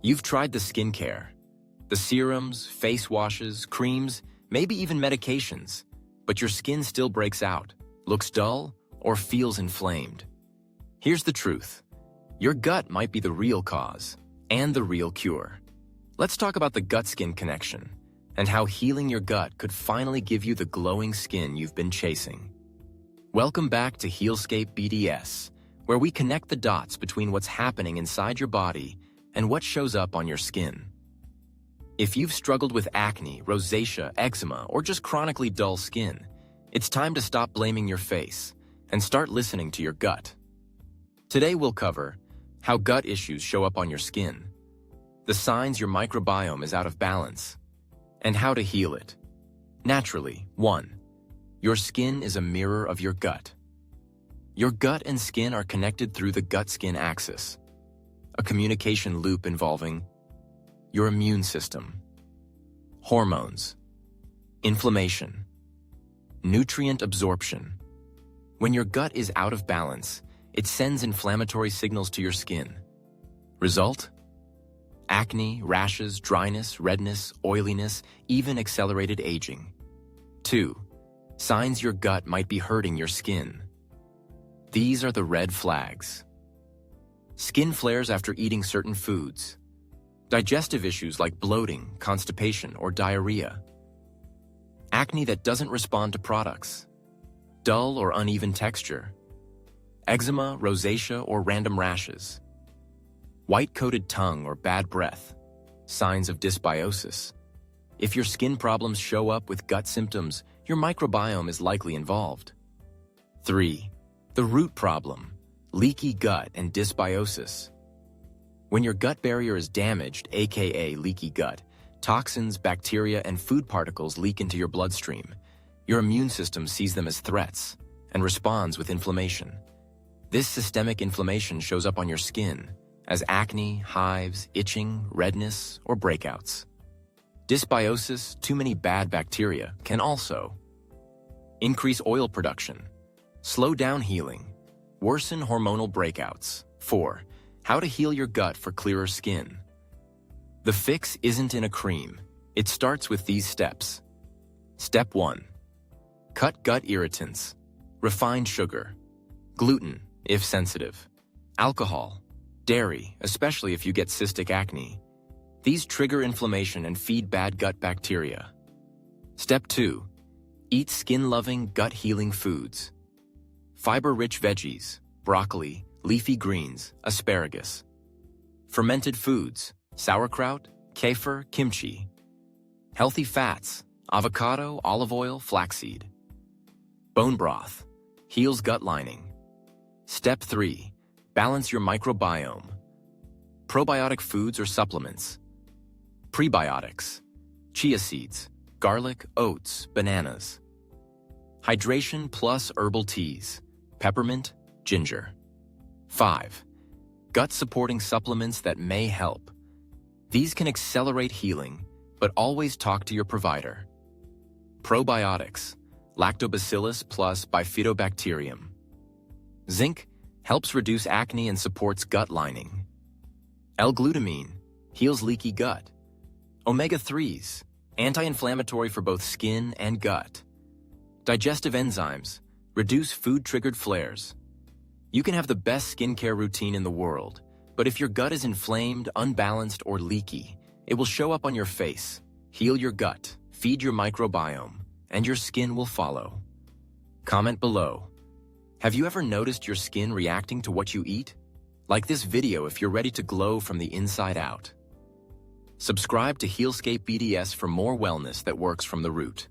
You've tried the skincare, the serums, face washes, creams, maybe even medications, but your skin still breaks out, looks dull, or feels inflamed. Here's the truth. Your gut might be the real cause and the real cure. Let's talk about the gut-skin connection and how healing your gut could finally give you the glowing skin you've been chasing. Welcome back to Healscape BDS, where we connect the dots between what's happening inside your body and what shows up on your skin. If you've struggled with acne, rosacea, eczema, or just chronically dull skin, it's time to stop blaming your face and start listening to your gut. Today we'll cover how gut issues show up on your skin, the signs your microbiome is out of balance, and how to heal it. Naturally, 1. Your skin is a mirror of your gut. Your gut and skin are connected through the gut-skin axis, a communication loop involving your immune system, hormones, inflammation, nutrient absorption. When your gut is out of balance, it sends inflammatory signals to your skin. Result? Acne, rashes, dryness, redness, oiliness, even accelerated aging. 2. Signs your gut might be hurting your skin. These are the red flags. Skin flares after eating certain foods. Digestive issues like bloating, constipation, or diarrhea. Acne that doesn't respond to products. Dull or uneven texture. Eczema, rosacea, or random rashes. White-coated tongue or bad breath. Signs of dysbiosis. If your skin problems show up with gut symptoms, your microbiome is likely involved. 3. The root problem. Leaky gut and dysbiosis. When your gut barrier is damaged, aka leaky gut, toxins, bacteria, and food particles leak into your bloodstream. Your immune system sees them as threats and responds with inflammation. This systemic inflammation shows up on your skin as acne, hives, itching, redness, or breakouts. Dysbiosis, too many bad bacteria, can also increase oil production, slow down healing, worsen hormonal breakouts. 4. How to heal your gut for clearer skin. The fix isn't in a cream. It starts with these steps. Step 1. Cut gut irritants. Refined sugar. Gluten, if sensitive. Alcohol. Dairy, especially if you get cystic acne. These trigger inflammation and feed bad gut bacteria. Step 2. Eat skin-loving, gut-healing foods. Fiber-rich veggies, broccoli, leafy greens, asparagus. Fermented foods, sauerkraut, kefir, kimchi. Healthy fats, avocado, olive oil, flaxseed. Bone broth, heals gut lining. Step 3. Balance your microbiome. Probiotic foods or supplements. Prebiotics, chia seeds, garlic, oats, bananas. Hydration plus herbal teas, peppermint, ginger. 5. Gut-supporting supplements that may help. These can accelerate healing, but always talk to your provider. Probiotics, lactobacillus plus bifidobacterium. Zinc helps reduce acne and supports gut lining. L-glutamine heals leaky gut. Omega-3s, anti-inflammatory for both skin and gut. Digestive enzymes reduce food-triggered flares. You can have the best skincare routine in the world, but if your gut is inflamed, unbalanced, or leaky, it will show up on your face. Heal your gut, feed your microbiome, and your skin will follow. Comment below. Have you ever noticed your skin reacting to what you eat? Like this video if you're ready to glow from the inside out. Subscribe to Healscape BDS for more wellness that works from the root.